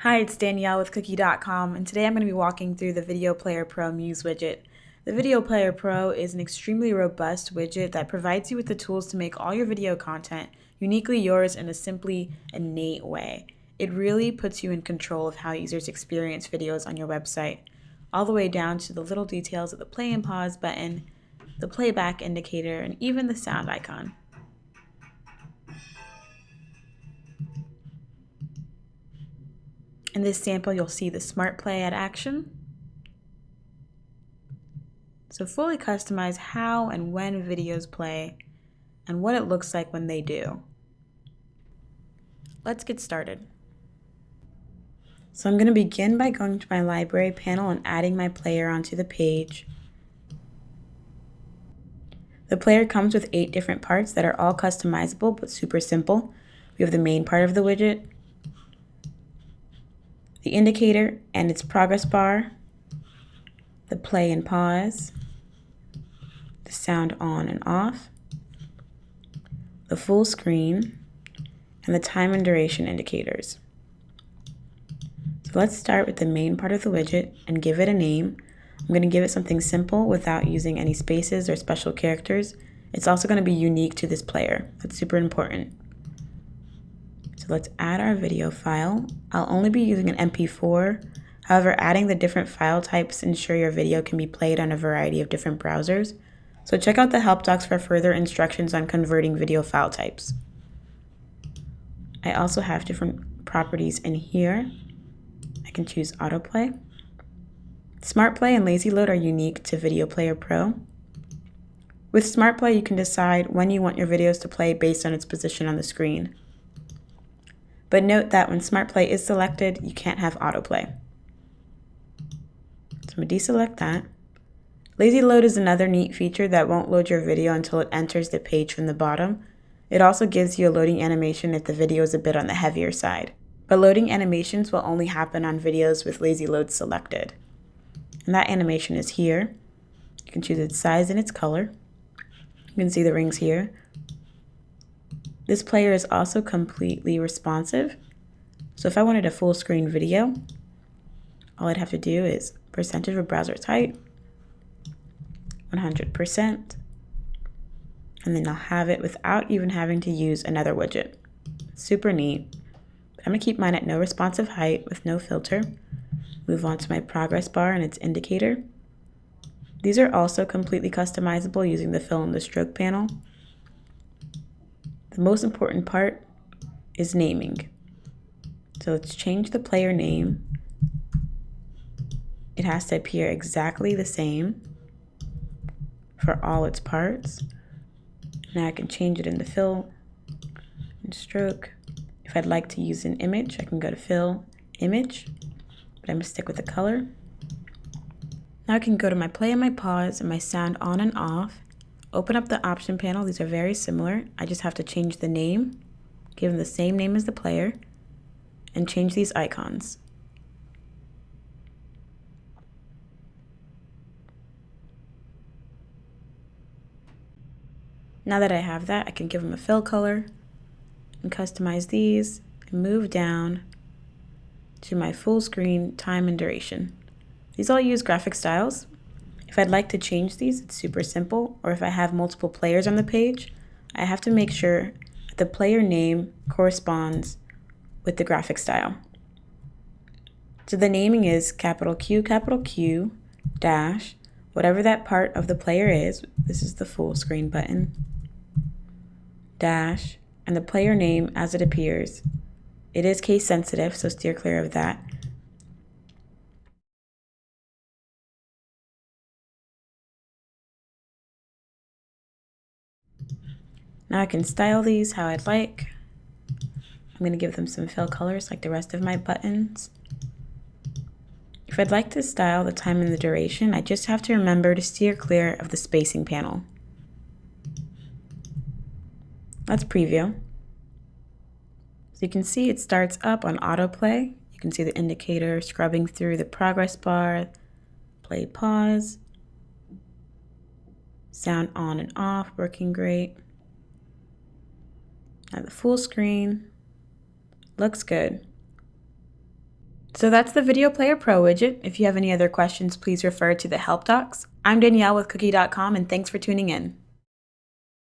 Hi, it's Danielle with QooQee.com, and today I'm going to be walking through the Video Player Pro Muse widget. The Video Player Pro is an extremely robust widget that provides you with the tools to make all your video content uniquely yours in a simply innate way. It really puts you in control of how users experience videos on your website, all the way down to the little details of the play and pause button, the playback indicator, and even the sound icon. In this sample, you'll see the Smart Play at action. So fully customize how and when videos play and what it looks like when they do. Let's get started. So I'm going to begin by going to my library panel and adding my player onto the page. The player comes with 8 different parts that are all customizable but super simple. We have the main part of the widget, the indicator and its progress bar, the play and pause, the sound on and off, the full screen, and the time and duration indicators. So let's start with the main part of the widget and give it a name. I'm going to give it something simple without using any spaces or special characters. It's also going to be unique to this player. That's super important. So let's add our video file. I'll only be using an MP4. However, adding the different file types ensure your video can be played on a variety of different browsers. So check out the help docs for further instructions on converting video file types. I also have different properties in here. I can choose autoplay. Smart Play and Lazy Load are unique to Video Player Pro. With Smart Play, you can decide when you want your videos to play based on its position on the screen. But note that when Smart Play is selected, you can't have autoplay. So I'm going to deselect that. Lazy Load is another neat feature that won't load your video until it enters the page from the bottom. It also gives you a loading animation if the video is a bit on the heavier side. But loading animations will only happen on videos with Lazy Load selected. And that animation is here. You can choose its size and its color. You can see the rings here. This player is also completely responsive. So if I wanted a full screen video, all I'd have to do is percentage of browser type, 100%, and then I'll have it without even having to use another widget. Super neat. I'm going to keep mine at no responsive height with no filter. Move on to my progress bar and its indicator. These are also completely customizable using the fill and the stroke panel. The most important part is naming. So let's change the player name. It has to appear exactly the same for all its parts. Now I can change it in the fill and stroke. If I'd like to use an image, I can go to fill, image, but I'm going to stick with the color. Now I can go to my play and my pause and my sound on and off. Open up the option panel. These are very similar. I just have to change the name, give them the same name as the player, and change these icons. Now that I have that, I can give them a fill color and customize these and move down to my full screen time and duration. These all use graphic styles. If I'd like to change these, it's super simple, or if I have multiple players on the page, I have to make sure that the player name corresponds with the graphic style. So the naming is capital Q, dash, whatever that part of the player is, this is the full screen button, dash, and the player name as it appears. It is case sensitive, so steer clear of that. Now I can style these how I'd like. I'm going to give them some fill colors like the rest of my buttons. If I'd like to style the time and the duration, I just have to remember to steer clear of the spacing panel. Let's preview. So you can see it starts up on autoplay. You can see the indicator scrubbing through the progress bar, play, pause, sound on and off, working great. Now the full screen looks good. So that's the Video Player Pro widget. If you have any other questions, please refer to the help docs. I'm Danielle with QooQee.com, and thanks for tuning in.